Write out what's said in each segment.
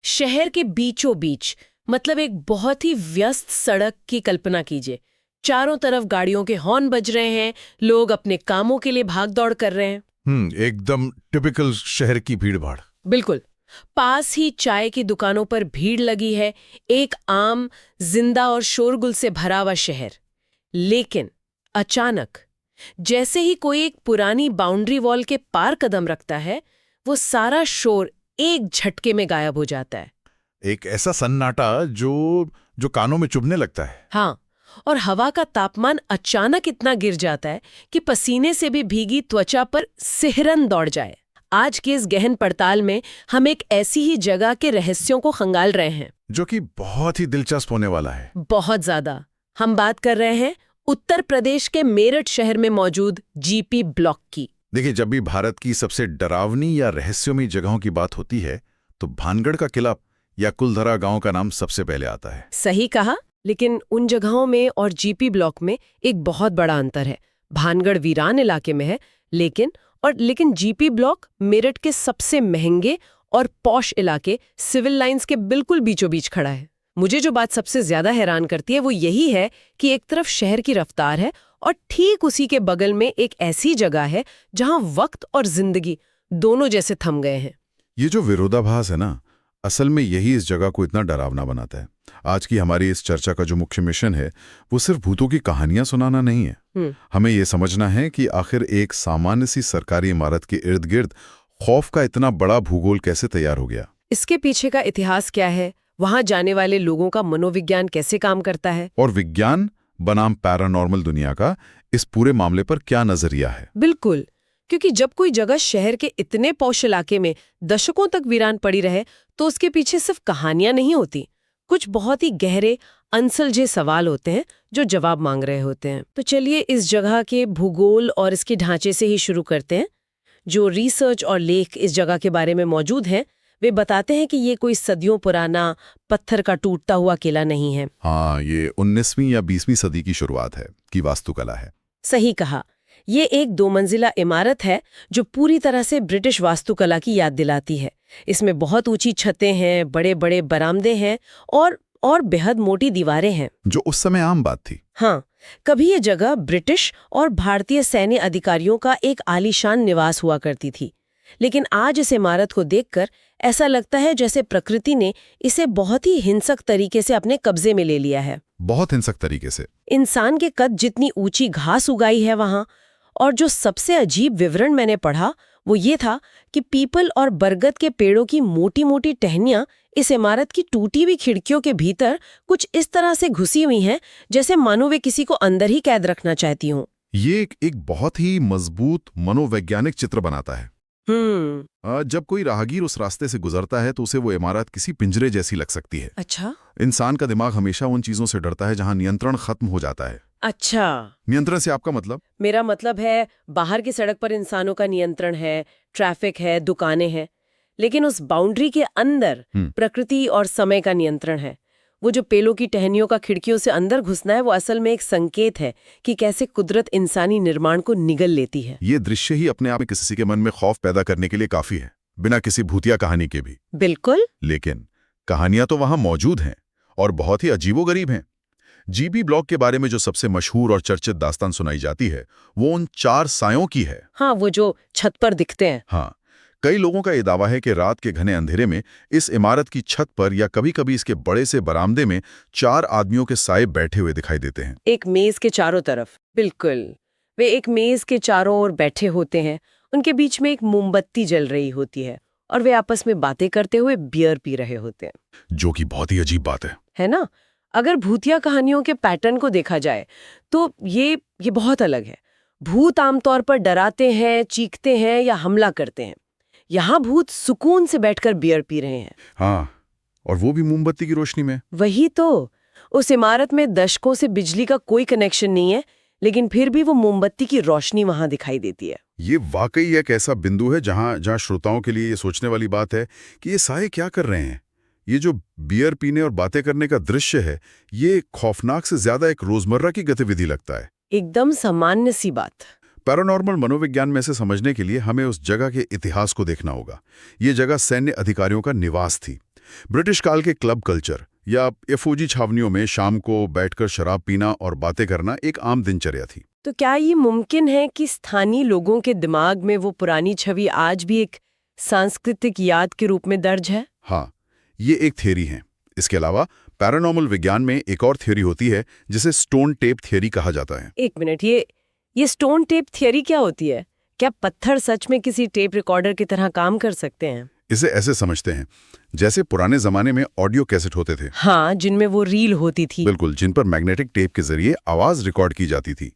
शहर के बीचों बीच, मतलब एक बहुत ही व्यस्त सड़क की कल्पना कीजिए। चारों तरफ गाड़ियों के हॉर्न बज रहे हैं, लोग अपने कामों के लिए भाग दौड़ कर रहे हैं। एकदम टिपिकल शहर की भीड़ भाड़। बिल्कुल। पास ही चाय की दुकानों पर भीड़ लगी है, एक आम, जिंदा और शोरगुल से भरा हुआ शहर। लेकिन अचानक, जैसे ही कोई एक पुरानी बाउंड्री वॉल के पार कदम रखता है, वो सारा शोर एक झटके में गायब हो जाता है। एक ऐसा सन्नाटा जो कानों में चुभने लगता है। हाँ, और हवा का तापमान अचानक इतना गिर जाता है कि पसीने से भी भीगी त्वचा पर सिहरन दौड़ जाए। आज के इस गहन पड़ताल में हम एक ऐसी ही जगह के रहस्यों को खंगाल रहे हैं, जो कि बहुत ही दिलचस्प होने वाला है। बहुत ज्यादा। हम बात कर रहे हैं उत्तर प्रदेश के मेरठ शहर में मौजूद जीपी ब्लॉक की। देखिए, जब भी भारत की सबसे डरावनी या रहस्यमयी जगहों की बात होती है, तो भानगढ़ का किला या कुलधरा गांव का नाम सबसे पहले आता है। सही कहा, लेकिन उन जगहों में और जीपी ब्लॉक में एक बहुत बड़ा अंतर है। भानगढ़ वीरान इलाके में है, लेकिन जीपी ब्लॉक मेरठ के सबसे महंगे और पॉश इलाके सिविल लाइंस के बिल्कुल बीचों बीच खड़ा है। मुझे जो बात सबसे ज्यादा हैरान करती है वो यही है कि एक तरफ शहर की रफ्तार है और ठीक उसी के बगल में एक ऐसी जगह है जहां वक्त और जिंदगी दोनों जैसे थम गए हैं। ये जो विरोधाभास है ना, असल में यही इस जगह को इतना डरावना बनाता है। आज की हमारी इस चर्चा का जो मुख्य मिशन है, वो सिर्फ भूतों की कहानियां सुनाना नहीं है। हमें ये समझना है कि आखिर एक सामान्य सी सरकारी इमारत के इर्द गिर्द खौफ का इतना बड़ा भूगोल कैसे तैयार हो गया। इसके पीछे का इतिहास क्या है, वहां जाने वाले लोगों का मनोविज्ञान कैसे काम करता है, और विज्ञान बनाम पैरानॉर्मल दुनिया का इस पूरे मामले पर क्या नजरिया है। बिल्कुल, क्योंकि जब कोई जगह शहर के इतने पौष इलाके में दशकों तक वीरान पड़ी रहे, तो उसके पीछे सिर्फ कहानियां नहीं होती, कुछ बहुत ही गहरे अनसुलझे सवाल होते हैं जो जवाब मांग रहे होते हैं। तो चलिए इस जगह के भूगोल और इसके ढांचे से ही शुरू करते हैं। जो रिसर्च और लेख इस जगह के बारे में मौजूद हैं, वे बताते हैं कि ये कोई सदियों पुराना पत्थर का टूटता हुआ किला नहीं है। हाँ, ये 19वीं या 20वीं सदी की शुरुआत है की वास्तुकला है। सही कहा, ये एक 2 मंजिला इमारत है जो पूरी तरह से ब्रिटिश वास्तुकला की याद दिलाती है। इसमें बहुत ऊंची छतें हैं, बड़े बड़े बरामदे हैं और बेहद मोटी दीवारें हैं, जो उस समय आम बात थी। हाँ, कभी ये जगह ब्रिटिश और भारतीय सैन्य अधिकारियों का एक आलीशान निवास हुआ करती थी। लेकिन आज इस इमारत को देखकर ऐसा लगता है जैसे प्रकृति ने इसे बहुत ही हिंसक तरीके से अपने कब्जे में ले लिया है। बहुत हिंसक तरीके से। इंसान के कद जितनी ऊंची घास उगाई है वहां। और जो सबसे अजीब विवरण मैंने पढ़ा वो ये था कि पीपल और बरगद के पेड़ों की मोटी मोटी टहनियां इस इमारत की टूटी हुई खिड़कियों के भीतर कुछ इस तरह से घुसी हुई हैं जैसे मानो वे किसी को अंदर ही कैद रखना चाहती हों। ये एक बहुत ही मजबूत मनोवैज्ञानिक चित्र बनाता है। जब कोई राहगीर उस रास्ते से गुजरता है तो उसे वो इमारत किसी पिंजरे जैसी लग सकती है। अच्छा। इंसान का दिमाग हमेशा उन चीजों से डरता है जहां नियंत्रण खत्म हो जाता है। अच्छा, नियंत्रण से आपका मतलब? मेरा मतलब है बाहर की सड़क पर इंसानों का नियंत्रण है, ट्रैफिक है, दुकानें हैं, लेकिन उस बाउंड्री के अंदर प्रकृति और समय का नियंत्रण है। वो जो पेड़ों की टहनियों का खिड़कियों से अंदर घुसना है, वो असल में एक संकेत है कि कैसे कुदरत इंसानी निर्माण को निगल लेती है। ये दृश्य ही अपने आप में किसी के मन में खौफ पैदा करने के लिए काफी है, बिना किसी भूतिया कहानी के भी। बिल्कुल। लेकिन कहानियां तो वहां मौजूद हैं और बहुत ही अजीबोगरीब हैं। जीपी ब्लॉक के बारे में जो सबसे मशहूर और चर्चित दास्तान सुनाई जाती है वो उन 4 सायों की है। हाँ, वो जो छत पर दिखते हैं। हाँ, कई लोगों का ये दावा है कि रात के घने अंधेरे में इस इमारत की छत पर या कभी-कभी इसके बड़े से बरामदे में 4 आदमियों के साए बैठे हुए दिखाई देते हैं। एक मेज के चारों तरफ। बिल्कुल, वे एक मेज के चारों ओर बैठे होते हैं। उनके बीच में एक मोमबत्ती जल रही होती है और वे आपस में बातें करते हुए बियर पी रहे होते हैं, जो कि बहुत ही अजीब बात है ना? अगर भूतिया कहानियों के पैटर्न को देखा जाए तो ये बहुत अलग है। भूत आमतौर पर डराते हैं, चीखते हैं या हमला करते हैं। यहाँ भूत सुकून से बैठकर बियर पी रहे हैं। हाँ, और वो भी मोमबत्ती की रोशनी में। वही तो। उस इमारत में दशकों से बिजली का कोई कनेक्शन नहीं है, लेकिन फिर भी वो मोमबत्ती की रोशनी वहां दिखाई देती है। ये वाकई एक ऐसा बिंदु है जहां श्रोताओं के लिए ये सोचने वाली बात है कि ये साए क्या कर रहे हैं। ये जो बियर पीने और बातें करने का दृश्य है, ये खौफनाक से ज्यादा एक रोजमर्रा की गतिविधि लगता है। एकदम सामान्य सी बात। पैरानॉर्मल मनोविज्ञान में से समझने के लिए हमें उस जगह के इतिहास को देखना होगा। ये जगह सैन्य अधिकारियों का निवास थी। ब्रिटिश काल के क्लब कल्चर या फौजी छावनियों में शाम को बैठकर शराब पीना और बातें करना एक आम दिनचर्या थी। तो क्या ये मुमकिन है कि स्थानीय लोगों के दिमाग में वो पुरानी छवि आज भी एक सांस्कृतिक याद के रूप में दर्ज है? हाँ, ये एक थ्योरी है। इसके अलावा पैरानॉर्मल विज्ञान में एक और थ्योरी होती है जिसे स्टोन टेप थ्योरी कहा जाता है। एक मिनट, ये स्टोन टेप थ्योरी क्या होती है? क्या पत्थर सच में किसी टेप रिकॉर्डर की तरह काम कर सकते हैं? इसे ऐसे समझते हैं जैसे पुराने जमाने में ऑडियो कैसेट होते थे। हाँ, जिनमें वो रील होती थी। बिल्कुल, जिन पर मैग्नेटिक टेप के जरिए आवाज रिकॉर्ड की जाती थी।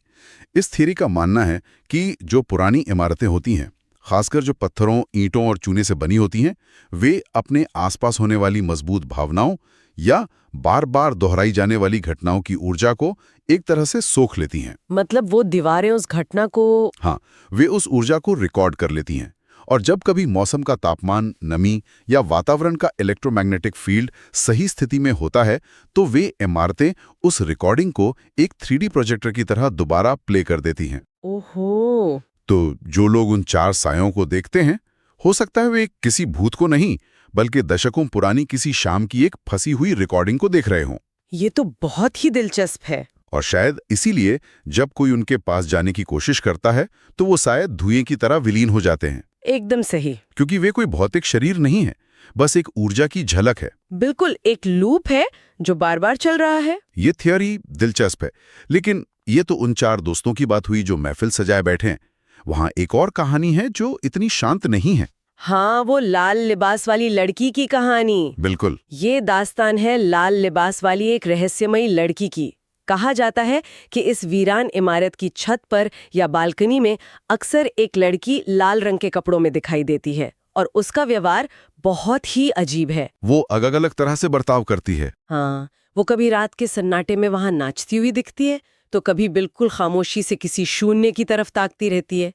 इस थ्योरी का मानना है कि जो पुरानी इमारतें होती हैं, खासकर जो पत्थरों, ईंटों और चूने से बनी होती हैं, वे अपने आसपास होने वाली मजबूत भावनाओं या बार बार दोहराई जाने वाली घटनाओं की ऊर्जा को एक तरह से सोख लेती हैं। मतलब वो दीवारें उस घटना को... हाँ, वे उस ऊर्जा को रिकॉर्ड कर लेती हैं और जब कभी मौसम का तापमान, नमी या वातावरण का इलेक्ट्रोमैग्नेटिक फील्ड सही स्थिति में होता है तो वे इमारतें उस रिकॉर्डिंग को एक 3D प्रोजेक्टर की तरह दोबारा प्ले कर देती हैं। ओहो! तो जो लोग उन 4 सायों को देखते हैं, हो सकता है वे किसी भूत को नहीं बल्कि दशकों पुरानी किसी शाम की एक फंसी हुई रिकॉर्डिंग को देख रहे हों। ये तो बहुत ही दिलचस्प है। और शायद इसीलिए जब कोई उनके पास जाने की कोशिश करता है तो वो शायद धुएं की तरह विलीन हो जाते हैं। एकदम सही। क्योंकि वे कोई भौतिक शरीर नहीं है, बस एक ऊर्जा की झलक है। बिल्कुल, एक लूप है जो बार बार चल रहा है। ये थ्योरी दिलचस्प है, लेकिन ये तो उन 4 दोस्तों की बात हुई जो महफिल सजाए बैठे हैं। वहां एक और कहानी है जो इतनी शांत नहीं है। हाँ, वो लाल लिबास वाली लड़की की कहानी। बिल्कुल, ये दास्तान है लाल लिबास वाली एक रहस्यमयी लड़की की। कहा जाता है कि इस वीरान इमारत की छत पर या बालकनी में अक्सर एक लड़की लाल रंग के कपड़ों में दिखाई देती है और उसका व्यवहार बहुत ही अजीब है। वो अलग-अलग तरह से बर्ताव करती है। हाँ, वो कभी रात के सन्नाटे में वहां नाचती हुई दिखती है तो कभी बिल्कुल खामोशी से किसी शून्य की तरफ ताकती रहती है।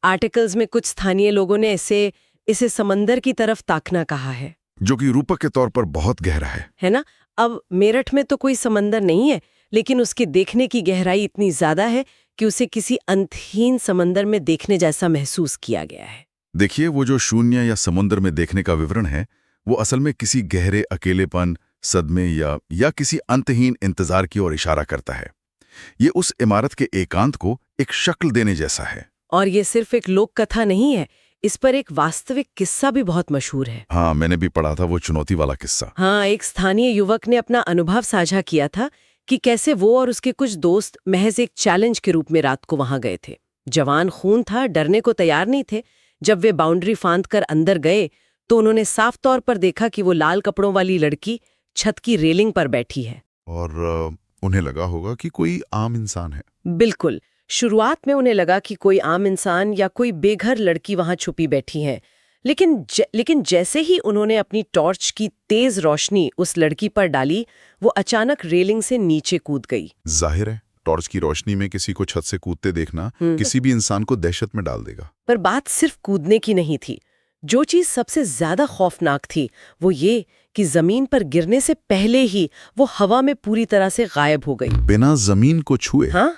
आर्टिकल्स में कुछ स्थानीय लोगों ने इसे समंदर की तरफ ताकना कहा है, जो कि रूपक के तौर पर बहुत गहरा है ना? अब मेरठ में तो कोई समंदर नहीं है, लेकिन उसके देखने की गहराई इतनी ज्यादा है कि उसे किसी अंतहीन समंदर में देखने जैसा महसूस किया गया है। देखिए, वो जो शून्य या समुद्र में देखने का विवरण है, वो असल में किसी गहरे अकेलेपन, सदमे या किसी अंतहीन इंतजार की ओर इशारा करता है। ये उस इमारत के एकांत को एक शक्ल देने जैसा है। और ये सिर्फ एक लोक कथा नहीं है, इस पर एक वास्तविक किस्सा भी बहुत मशहूर है। हाँ, मैंने भी पढ़ा था वो चुनौती वाला किस्सा। हाँ, एक स्थानीय युवक ने अपना अनुभव साझा किया था कि कैसे वो और उसके कुछ दोस्त महज एक चैलेंज के रूप में रात को वहां गए थे। जवान खून था, डरने को तैयार नहीं थे। जब वे बाउंड्री फांद कर अंदर गए तो उन्होंने साफ तौर पर देखा कि वो लाल कपड़ों वाली लड़की छत की रेलिंग पर बैठी है। और उन्हें लगा होगा कि कोई आम इंसान है। बिल्कुल, शुरुआत में उन्हें लगा कि कोई आम इंसान या कोई बेघर लड़की वहां छुपी बैठी है, लेकिन जैसे ही उन्होंने अपनी टॉर्च की तेज रोशनी उस लड़की पर डाली, वो अचानक रेलिंग से नीचे कूद गई। जाहिर है, टॉर्च की रोशनी में किसी को छत से कूदते देखना किसी भी इंसान को दहशत में डाल देगा। पर बात सिर्फ कूदने की नहीं थी। जो चीज सबसे ज्यादा खौफनाक थी वो ये कि जमीन पर गिरने से पहले ही वो हवा में पूरी तरह से गायब हो गई, बिना जमीन को छुए। हाँ,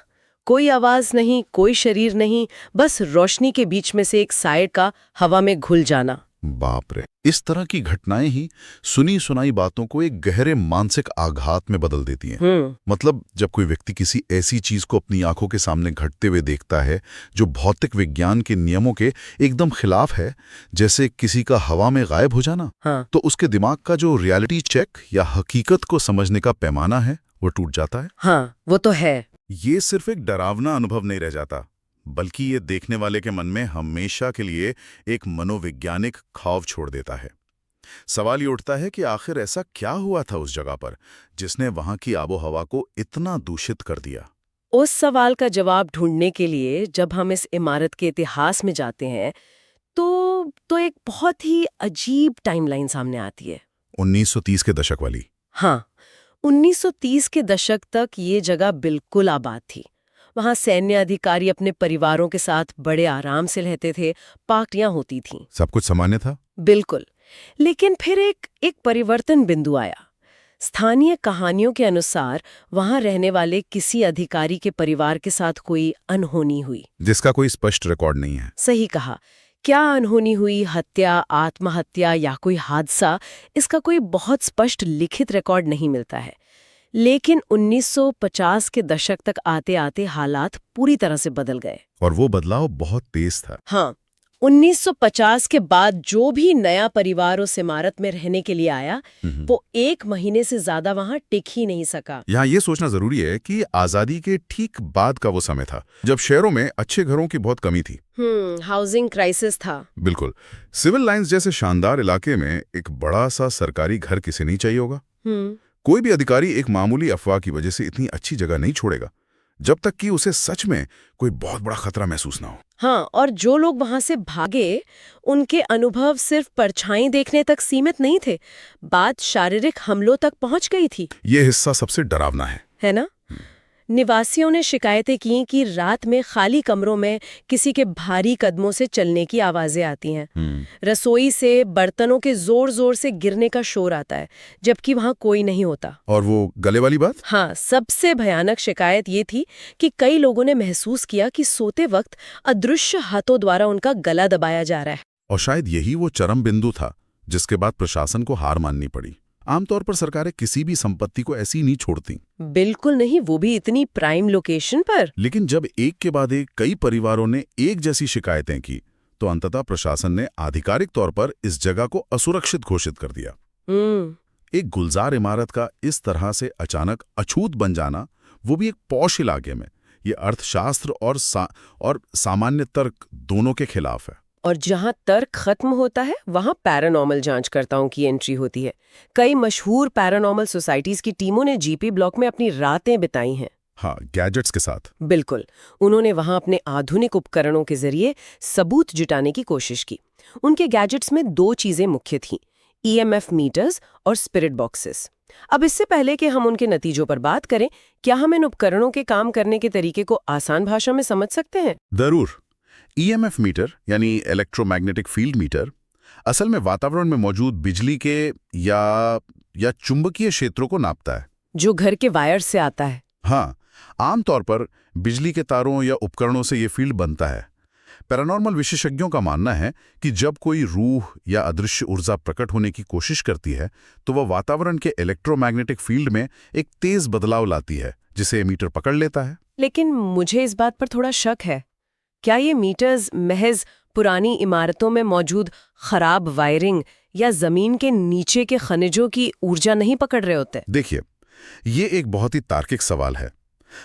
कोई आवाज नहीं, कोई शरीर नहीं, बस रोशनी के बीच में से एक साए का हवा में घुल जाना। बाप रे! इस तरह की घटनाएं ही सुनी सुनाई बातों को एक गहरे मानसिक आघात में बदल देती हैं। मतलब जब कोई व्यक्ति किसी ऐसी चीज को अपनी आंखों के सामने घटते हुए देखता है जो भौतिक विज्ञान के नियमों के एकदम खिलाफ है, जैसे किसी का हवा में गायब हो जाना, तो उसके दिमाग का जो रियलिटी चेक या हकीकत को समझने का पैमाना है वो टूट जाता है। हाँ, वो तो है। ये सिर्फ एक डरावना अनुभव नहीं रह जाता, बल्कि ये देखने वाले के मन में हमेशा के लिए एक मनोवैज्ञानिक खौफ छोड़ देता है। सवाल ये उठता है कि आखिर ऐसा क्या हुआ था उस जगह पर जिसने वहां की आबोहवा को इतना दूषित कर दिया। उस सवाल का जवाब ढूंढने के लिए जब हम इस इमारत के इतिहास में जाते हैं तो एक बहुत ही अजीब टाइमलाइन सामने आती है। 1930 के दशक वाली। हाँ, 1930 के दशक तक ये जगह बिल्कुल आबाद थी। वहां सैन्य अधिकारी अपने परिवारों के साथ बड़े आराम से रहते थे, पार्टियां होती थीं, सब कुछ सामान्य था। बिल्कुल। लेकिन फिर एक परिवर्तन बिंदु आया। स्थानीय कहानियों के अनुसार वहां रहने वाले किसी अधिकारी के परिवार के साथ कोई अनहोनी हुई, जिसका कोई स्पष्ट रिकॉर्ड नहीं है। सही कहा। क्या अनहोनी हुई, हत्या, आत्महत्या या कोई हादसा, इसका कोई बहुत स्पष्ट लिखित रिकॉर्ड नहीं मिलता है। लेकिन 1950 के दशक तक आते आते हालात पूरी तरह से बदल गए। और वो बदलाव बहुत तेज था। हाँ, 1950 के बाद जो भी नया परिवार उस इमारत में रहने के लिए आया, वो 1 महीने से ज्यादा वहां टिक ही नहीं सका। यहाँ ये सोचना जरूरी है कि आजादी के ठीक बाद का वो समय था जब शहरों में अच्छे घरों की बहुत कमी थी। हाउसिंग क्राइसिस था। बिल्कुल। सिविल लाइंस जैसे शानदार इलाके में एक बड़ा सा सरकारी घर किसे नहीं चाहिए होगा। कोई भी अधिकारी एक मामूली अफवाह की वजह से इतनी अच्छी जगह नहीं छोड़ेगा जब तक कि उसे सच में कोई बहुत बड़ा खतरा महसूस ना हो। हाँ, और जो लोग वहां से भागे, उनके अनुभव सिर्फ परछाई देखने तक सीमित नहीं थे। बात शारीरिक हमलों तक पहुंच गई थी। ये हिस्सा सबसे डरावना है ना? निवासियों ने शिकायतें की कि रात में खाली कमरों में किसी के भारी कदमों से चलने की आवाजें आती हैं। रसोई से बर्तनों के जोर जोर से गिरने का शोर आता है, जबकि वहां कोई नहीं होता। और वो गले वाली बात? हाँ, सबसे भयानक शिकायत ये थी कि कई लोगों ने महसूस किया कि सोते वक्त अदृश्य हाथों द्वारा उनका गला दबाया जा रहा है। और शायद यही वो चरम बिंदु था जिसके बाद प्रशासन को हार माननी पड़ी। आमतौर पर सरकारें किसी भी संपत्ति को ऐसी नहीं छोड़ती। बिल्कुल नहीं, वो भी इतनी प्राइम लोकेशन पर। लेकिन जब एक के बाद एक कई परिवारों ने एक जैसी शिकायतें की, तो अंततः प्रशासन ने आधिकारिक तौर पर इस जगह को असुरक्षित घोषित कर दिया। एक गुलजार इमारत का इस तरह से अचानक अछूत बन जाना, वो भी एक पॉश इलाके में, ये अर्थशास्त्र और सामान्य तर्क दोनों के खिलाफ है। और जहां तर्क खत्म होता है, वहां पैरानॉर्मल जांचकर्ताओं की एंट्री होती है। कई मशहूर पैरानॉर्मल सोसाइटीज की टीमों ने जीपी ब्लॉक में अपनी रातें बिताई हैं। हाँ, गैजेट्स के साथ। बिल्कुल। उन्होंने वहां अपने आधुनिक उपकरणों के जरिए सबूत जुटाने की कोशिश की। उनके गैजेट्स में 2 चीजें मुख्य थीं, EMF मीटर्स और स्पिरिट बॉक्सेस। अब इससे पहले कि हम उनके नतीजों पर बात करें, क्या हम इन उपकरणों के काम करने के तरीके को आसान भाषा में समझ सकते हैं? जरूर। EMF मीटर यानी इलेक्ट्रोमैग्नेटिक फील्ड मीटर असल में वातावरण में मौजूद बिजली के या चुंबकीय क्षेत्रों को नापता है, जो घर के वायर से आता है। हाँ, आमतौर पर बिजली के तारों या उपकरणों से ये फील्ड बनता है। पैरानॉर्मल विशेषज्ञों का मानना है कि जब कोई रूह या अदृश्य ऊर्जा प्रकट होने की कोशिश करती है, तो वह वातावरण के इलेक्ट्रोमैग्नेटिक फील्ड में एक तेज बदलाव लाती है, जिसे मीटर पकड़ लेता है। लेकिन मुझे इस बात पर थोड़ा शक है। क्या ये मीटर्स महज पुरानी इमारतों में मौजूद खराब वायरिंग या जमीन के नीचे के खनिजों की ऊर्जा नहीं पकड़ रहे होते? देखिए, ये एक बहुत ही तार्किक सवाल है।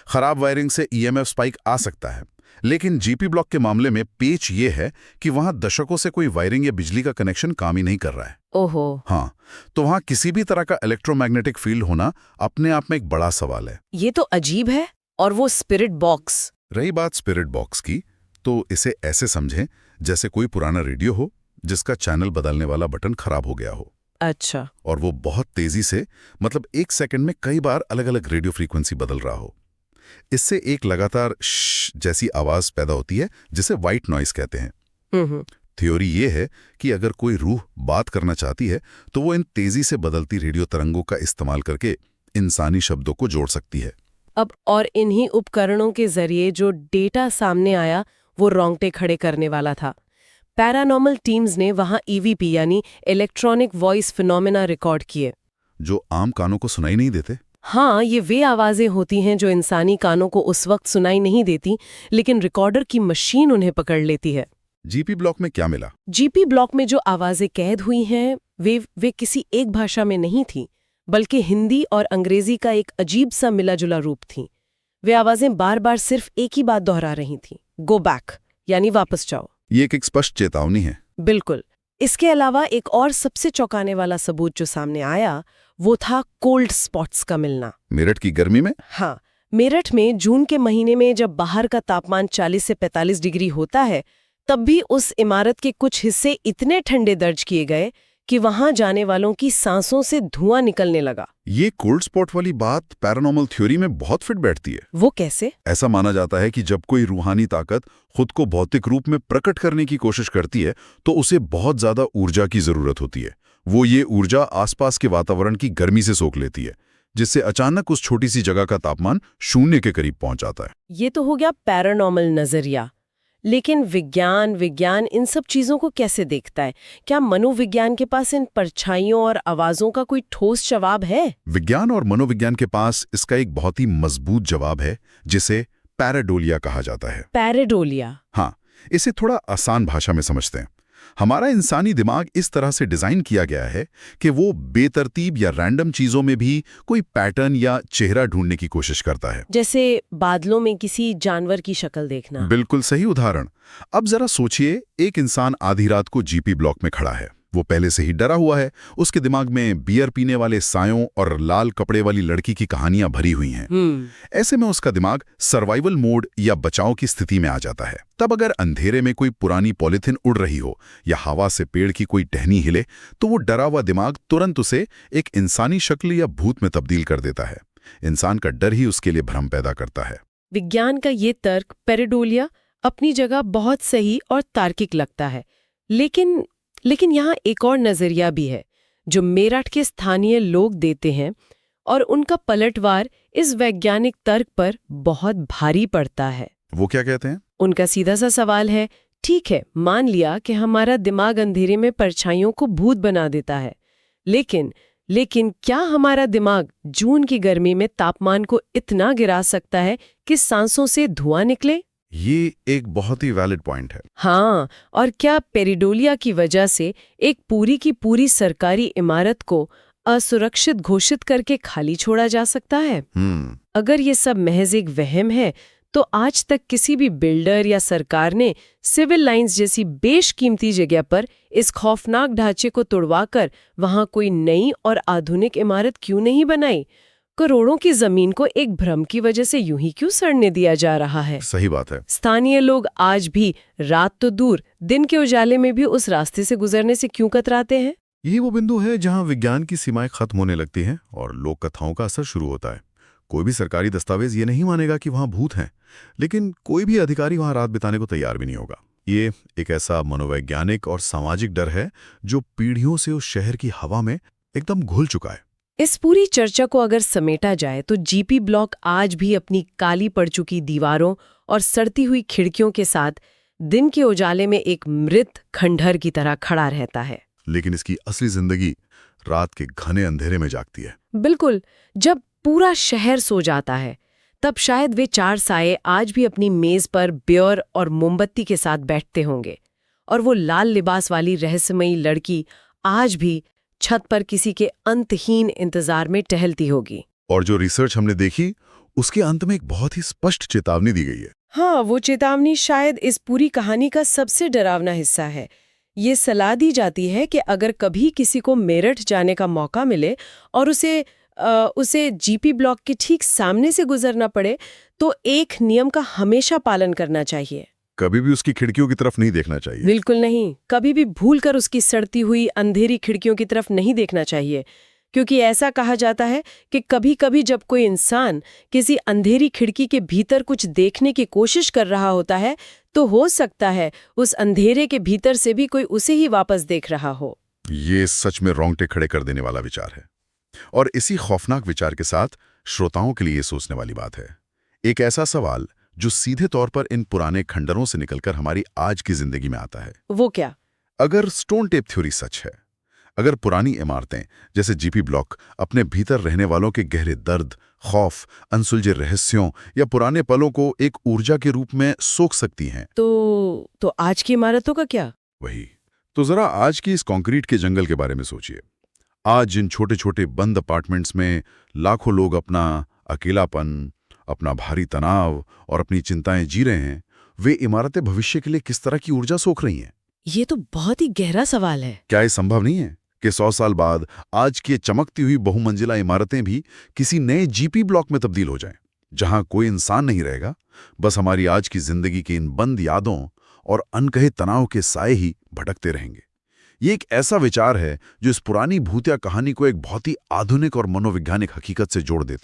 खराब वायरिंग से EMF स्पाइक आ सकता है, लेकिन जीपी ब्लॉक के मामले में पेच ये है कि वहां दशकों से कोई वायरिंग या बिजली का कनेक्शन काम ही नहीं कर रहा है। ओहो। हाँ, तो वहां किसी भी तरह का इलेक्ट्रोमैग्नेटिक फील्ड होना अपने आप में एक बड़ा सवाल है। ये तो अजीब है। और वो स्पिरिट बॉक्स? रही बात स्पिरिट बॉक्स की, तो इसे ऐसे समझें जैसे कोई पुराना रेडियो हो जिसका चैनल बदलने वाला बटन खराब हो गया हो। अच्छा। और वो बहुत तेजी से, मतलब 1 सेकंड में कई बार अलग अलग रेडियो फ्रीक्वेंसी बदल रहा हो। इससे एक लगातार जैसी आवाज पैदा होती है, जिसे व्हाइट नॉइस कहते हैं। थ्योरी ये है कि अगर कोई रूह बात करना चाहती है, तो वो इन तेजी से बदलती रेडियो तरंगों का इस्तेमाल करके इंसानी शब्दों को जोड़ सकती है। अब और इन्हीं उपकरणों के जरिए जो डेटा सामने आया, वो रोंगटे खड़े करने वाला था। पैरानॉर्मल टीम्स ने वहां EVP यानी इलेक्ट्रॉनिक वॉइस फिनोमेना रिकॉर्ड किए, जो आम कानों को सुनाई नहीं देते। हाँ, ये वे आवाजें होती हैं जो इंसानी कानों को उस वक्त सुनाई नहीं देती, लेकिन रिकॉर्डर की मशीन उन्हें पकड़ लेती है। जीपी ब्लॉक में क्या मिला? जीपी ब्लॉक में जो आवाजें कैद हुई हैं, वे किसी एक भाषा में नहीं थीं, बल्कि हिंदी और अंग्रेजी का एक अजीब सा मिला जुला रूप थीं। वे आवाजें बार बार सिर्फ एक ही बात दोहरा रही थीं, गो बैक, यानी वापस जाओ। ये एक स्पष्ट चेतावनी है। बिल्कुल। इसके अलावा एक और सबसे चौंकाने वाला सबूत जो सामने आया, वो था कोल्ड स्पॉट्स का मिलना। मेरठ की गर्मी में? हाँ, मेरठ में जून के महीने में जब बाहर का तापमान 40 से 45 डिग्री होता है, तब भी उस इमारत के कुछ हिस्से इतने ठंडे दर्ज किए गए कि वहां जाने वालों की सांसों से धुआं निकलने लगा। ये कोल्ड स्पॉट वाली बात पैरानॉर्मल थ्योरी में बहुत फिट बैठती है। वो कैसे? ऐसा माना जाता है कि जब कोई रूहानी ताकत खुद को भौतिक रूप में प्रकट करने की कोशिश करती है, तो उसे बहुत ज्यादा ऊर्जा की जरूरत होती है। वो ये ऊर्जा आसपास के वातावरण की गर्मी से सोख लेती है, जिससे अचानक उस छोटी सी जगह का तापमान 0 के करीब पहुंच जाता है। ये तो हो गया पैरानॉर्मल नजरिया। लेकिन विज्ञान इन सब चीजों को कैसे देखता है? क्या मनोविज्ञान के पास इन परछाइयों और आवाजों का कोई ठोस जवाब है? विज्ञान और मनोविज्ञान के पास इसका एक बहुत ही मजबूत जवाब है, जिसे पैराडोलिया कहा जाता है। पैराडोलिया? हाँ, इसे थोड़ा आसान भाषा में समझते हैं। हमारा इंसानी दिमाग इस तरह से डिजाइन किया गया है कि वो बेतरतीब या रैंडम चीजों में भी कोई पैटर्न या चेहरा ढूंढने की कोशिश करता है। जैसे बादलों में किसी जानवर की शक्ल देखना। बिल्कुल सही उदाहरण। अब जरा सोचिए, एक इंसान आधी रात को जीपी ब्लॉक में खड़ा है। वो पहले से ही डरा हुआ है। उसके दिमाग में बियर पीने वाले सायों और लाल कपड़े वाली लड़की की कहानियां भरी हुई हैं। ऐसे में उसका दिमाग सर्वाइवल मोड या बचाव की स्थिति में आ जाता है। तब अगर अंधेरे में कोई पुरानी पॉलिथीन उड़ रही हो या हवा से पेड़ की कोई टहनी हिले, तो वो डरा हुआ दिमाग तुरंत उसे एक इंसानी शक्ल या भूत में तब्दील कर देता है। इंसान का डर ही उसके लिए भ्रम पैदा करता है। विज्ञान का ये तर्क पैराडोलिया अपनी जगह बहुत सही और तार्किक लगता है, लेकिन यहाँ एक और नजरिया भी है जो मेरठ के स्थानीय लोग देते हैं, और उनका पलटवार इस वैज्ञानिक तर्क पर बहुत भारी पड़ता है। वो क्या कहते हैं? उनका सीधा सा सवाल है, ठीक है, मान लिया कि हमारा दिमाग अंधेरे में परछाइयों को भूत बना देता है, लेकिन क्या हमारा दिमाग जून की गर्मी में तापमान को इतना गिरा सकता है कि सांसों से धुआं निकले? ये एक बहुत ही वैलिड पॉइंट है। हाँ, और क्या पैराडोलिया की वजह से एक पूरी की पूरी सरकारी इमारत को असुरक्षित घोषित करके खाली छोड़ा जा सकता है? अगर ये सब महज एक वहम है, तो आज तक किसी भी बिल्डर या सरकार ने सिविल लाइंस जैसी बेशकीमती जगह पर इस खौफनाक ढांचे को तोड़वाकर वहां कोई नई और आधुनिक इमारत क्यों नहीं बनाई? करोड़ों की जमीन को एक भ्रम की वजह से यूं ही क्यों सड़ने दिया जा रहा है? सही बात है। स्थानीय लोग आज भी, रात तो दूर, दिन के उजाले में भी उस रास्ते से गुजरने से क्यों कतराते हैं? यही वो बिंदु है जहां विज्ञान की सीमाएं खत्म होने लगती हैं और लोक कथाओं का असर शुरू होता है। कोई भी सरकारी दस्तावेज ये नहीं मानेगा कि वहां भूत हैं, लेकिन कोई भी अधिकारी वहां रात बिताने को तैयार भी नहीं होगा। ये एक ऐसा मनोवैज्ञानिक और सामाजिक डर है जो पीढ़ियों से उस शहर की हवा में एकदम घुल चुका है। इस पूरी चर्चा को अगर समेटा जाए तो जीपी ब्लॉक आज भी अपनी काली पड़ चुकी दीवारों और सड़ती हुई खिड़कियों के साथ दिन के उजाले में एक मृत खंडहर की तरह खड़ा रहता है। लेकिन इसकी असली जिंदगी रात के घने अंधेरे में जागती है। बिल्कुल, जब पूरा शहर सो जाता है, तब शायद वे चार साये आज भी अपनी मेज पर बियर और मोमबत्ती के साथ बैठते होंगे, और वो लाल लिबास वाली रहस्यमयी लड़की आज भी छत पर किसी के अंतहीन इंतजार में टहलती होगी। और जो रिसर्च हमने देखी, उसके अंत में एक बहुत ही स्पष्ट चेतावनी दी गई है। हाँ, वो चेतावनी शायद इस पूरी कहानी का सबसे डरावना हिस्सा है। ये सलाह दी जाती है कि अगर कभी किसी को मेरठ जाने का मौका मिले और उसे जीपी ब्लॉक के ठीक सामने से गुजरना पड़े, तो एक नियम का हमेशा पालन करना चाहिए। कभी भी उसकी खिड़कियों की तरफ नहीं देखना चाहिए। बिल्कुल नहीं, कभी भी भूलकर उसकी सड़ती हुई अंधेरी खिड़कियों की तरफ नहीं देखना चाहिए, क्योंकि ऐसा कहा जाता है कि कभी-कभी जब कोई इंसान किसी अंधेरी खिड़की के भीतर कुछ देखने की कोशिश कर रहा होता है, तो हो सकता है उस अंधेरे के भीतर से भी कोई उसे ही वापस देख रहा हो। ये सच में रोंगटे खड़े कर देने वाला विचार है। और इसी खौफनाक विचार के साथ श्रोताओं के लिए सोचने वाली बात है। एक ऐसा सवाल जो सीधे तौर पर इन पुराने खंडरों से निकलकर हमारी आज की जिंदगी में आता है। वो क्या? अगर स्टोन टेप थ्योरी सच है, अगर पुरानी इमारतें जैसे जीपी ब्लॉक अपने भीतर रहने वालों के गहरे दर्द, खौफ, अनसुलझे रहस्यों या पुराने पलों को एक ऊर्जा के रूप में सोख सकती हैं, तो आज की इमारतों का क्या? वही तो जरा आज की इस कंक्रीट के जंगल के बारे में सोचिए। आज जिन छोटे छोटे बंद अपार्टमेंट्स में लाखों लोग अपना अकेलापन, अपना भारी तनाव और अपनी चिंताएं जी रहे हैं, वे इमारतें भविष्य के लिए किस तरह की ऊर्जा सोख रही हैं? ये तो बहुत ही गहरा सवाल है। क्या ये संभव नहीं है कि 100 साल बाद आज की चमकती हुई बहुमंजिला इमारतें भी किसी नए जीपी ब्लॉक में तब्दील हो जाएं, जहां कोई इंसान नहीं रहेगा, बस हमारी आज की जिंदगी की इन बंद यादों और अनकहे तनाव के साए ही भटकते रहेंगे? ये एक ऐसा विचार है जो इस पुरानी भूतिया कहानी को एक बहुत ही आधुनिक और मनोवैज्ञानिक हकीकत से जोड़ देता है।